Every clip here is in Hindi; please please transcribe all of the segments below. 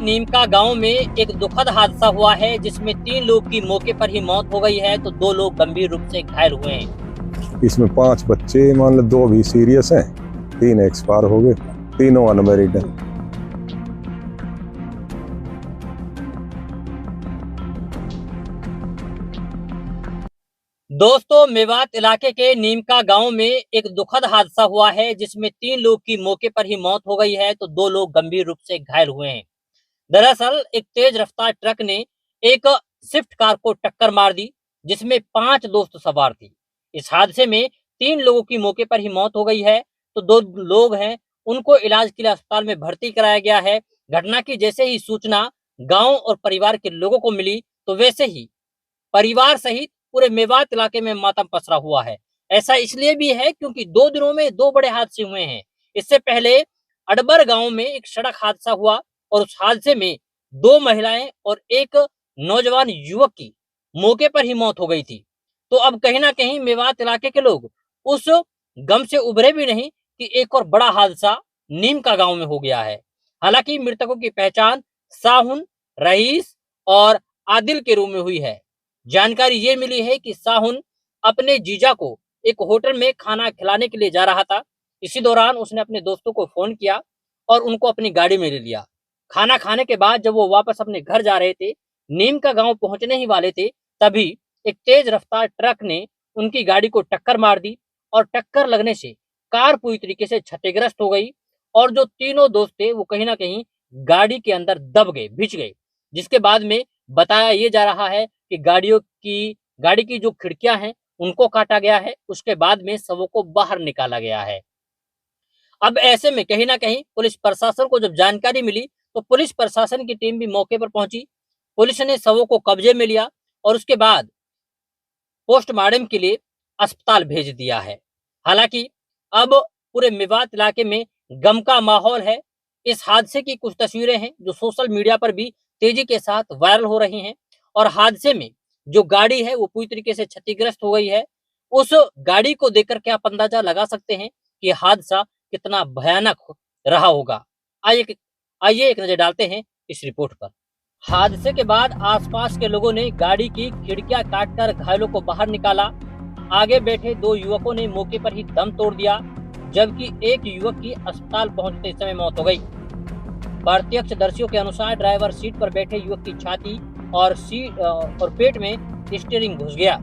नीमका गांव में एक दुखद हादसा हुआ है जिसमें 3 लोग की मौके पर ही मौत हो गई है तो 2 लोग गंभीर रूप से घायल हुए हैं। इसमें 5 बच्चे, मान लो 2 भी सीरियस हैं, 3 एक्सपायर हो गए, तीनों अनमैरिड हैं। दोस्तों, मेवात इलाके के नीमका गांव में एक दुखद हादसा हुआ है जिसमें 3 लोग की मौके पर ही मौत हो गई है तो 2 लोग गंभीर रूप से घायल हुए हैं। दरअसल एक तेज रफ्तार ट्रक ने एक स्विफ्ट कार को टक्कर मार दी जिसमें 5 दोस्त सवार थे। इस हादसे में 3 लोगों की मौके पर ही मौत हो गई है तो 2 लोग हैं उनको इलाज के लिए अस्पताल में भर्ती कराया गया है। घटना की जैसे ही सूचना गांव और परिवार के लोगों को मिली तो वैसे ही परिवार सहित पूरे मेवात इलाके में मातम पसरा हुआ है। ऐसा इसलिए भी है क्योंकि 2 दिनों में 2 बड़े हादसे हुए हैं। इससे पहले अडबर गांव में एक सड़क हादसा हुआ और उस हादसे में 2 महिलाएं और एक नौजवान युवक की मौके पर ही मौत हो गई थी। तो अब कहीं ना कहीं मेवात इलाके के लोग उस गम से उभरे भी नहीं कि एक और बड़ा हादसा नीमका गांव में हो गया है। हालांकि मृतकों की पहचान साहुन, रईस और आदिल के रूप में हुई है। जानकारी ये मिली है कि साहुन अपने जीजा को एक होटल में खाना खिलाने के लिए जा रहा था। इसी दौरान उसने अपने दोस्तों को फोन किया और उनको अपनी गाड़ी में ले लिया। खाना खाने के बाद जब वो वापस अपने घर जा रहे थे, नीमका गांव पहुंचने ही वाले थे, तभी एक तेज रफ्तार ट्रक ने उनकी गाड़ी को टक्कर मार दी और टक्कर लगने से कार पूरी तरीके से क्षतिग्रस्त हो गई और जो तीनों दोस्त थे वो कहीं ना कहीं गाड़ी के अंदर दब गए, भिज गए। जिसके बाद में बताया ये जा रहा है कि गाड़ी की जो खिड़कियां हैं उनको काटा गया है। उसके बाद में शवों को बाहर निकाला गया है। अब ऐसे में कहीं ना कहीं पुलिस प्रशासन को जब जानकारी मिली तो पुलिस प्रशासन की टीम भी मौके पर पहुंची। पुलिस ने शवों को कब्जे में लिया और उसके बाद पोस्टमार्टम के लिए अस्पताल भेज दिया है। हालांकि अब पूरे मेवात इलाके में गम का माहौल है। इस हादसे की कुछ तस्वीरें हैं जो सोशल मीडिया पर भी तेजी के साथ वायरल हो रही हैं और हादसे में जो गाड़ी है वो पूरी तरीके से क्षतिग्रस्त हो गई है। उस गाड़ी को देखकर क्या आप अंदाजा लगा सकते हैं कि हादसा कितना भयानक रहा होगा। आइए एक नजर डालते हैं इस रिपोर्ट पर। हादसे के बाद आसपास के लोगों ने गाड़ी की खिड़कियां काटकर घायलों को बाहर निकाला। आगे बैठे 2 युवकों ने मौके पर ही दम तोड़ दिया, जबकि एक युवक की अस्पताल पहुंचते समय मौत हो गई। प्रत्यक्षदर्शियों के अनुसार ड्राइवर सीट पर बैठे युवक की छाती और पेट में स्टीयरिंग घुस गया।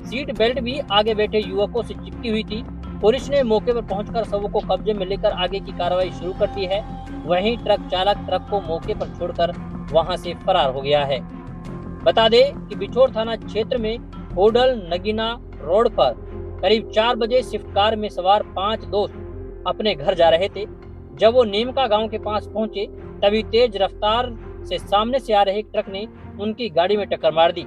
सीट बेल्ट भी आगे बैठे युवकों से चिपकी हुई थी। पुलिस ने मौके पर पहुंचकर शवों को कब्जे में लेकर आगे की कार्रवाई शुरू कर दी है। वहीं ट्रक चालक ट्रक को मौके पर छोड़कर वहां से फरार हो गया है। बता दें कि बिछोर थाना क्षेत्र में होडल नगीना रोड पर करीब 4 बजे स्विफ्ट कार में सवार 5 दोस्त अपने घर जा रहे थे। जब वो नीमका गांव के पास पहुंचे तभी तेज रफ्तार से सामने से आ रहे एक ट्रक ने उनकी गाड़ी में टक्कर मार दी।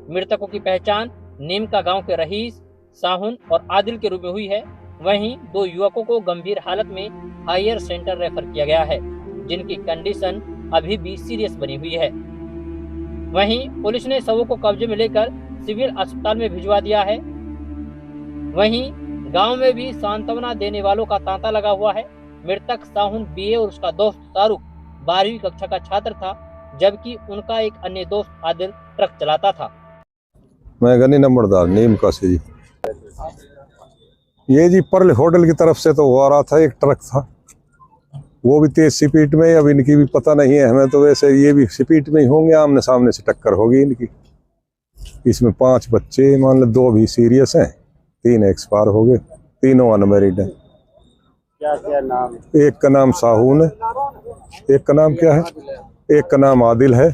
मृतकों की पहचान नीमका गांव के रईस, साहुन और आदिल के रूप में हुई है। वहीं 2 युवकों को गंभीर हालत में हायर सेंटर रेफर किया गया है, जिनकी कंडीशन अभी भी सीरियस बनी हुई है। वहीं पुलिस ने शवों को कब्जे में लेकर सिविल अस्पताल में भिजवा दिया है। वहीं गांव में भी सांत्वना देने वालों का तांता लगा हुआ है। मृतक साहुन बीए और उसका दोस्त शाहरुख 12वीं कक्षा का छात्र था, जबकि उनका एक अन्य दोस्त आदिल ट्रक चलाता था। मैं गनी नंबरदार नीमका से जी। ये जी पर्ल होटल की तरफ से तो वो आ रहा था, एक ट्रक था, वो भी तेज स्पीड में। अब इनकी भी पता नहीं है हमें, तो वैसे ये भी स्पीड में ही होंगे, आमने सामने से टक्कर होगी इनकी। इसमें 5 बच्चे, मान लो 2 भी सीरियस हैं, 3 एक्सपायर हो गए, तीनों अनमैरिड हैं। क्या नाम? एक का नाम साहुन है, एक का नाम क्या है, एक का नाम आदिल है,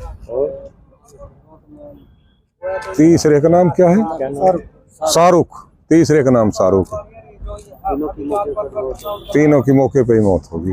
तीसरे का नाम क्या है, शाहरुख, तीसरे का नाम शाहरुख है। तीनों की मौके पे ही मौत होगी।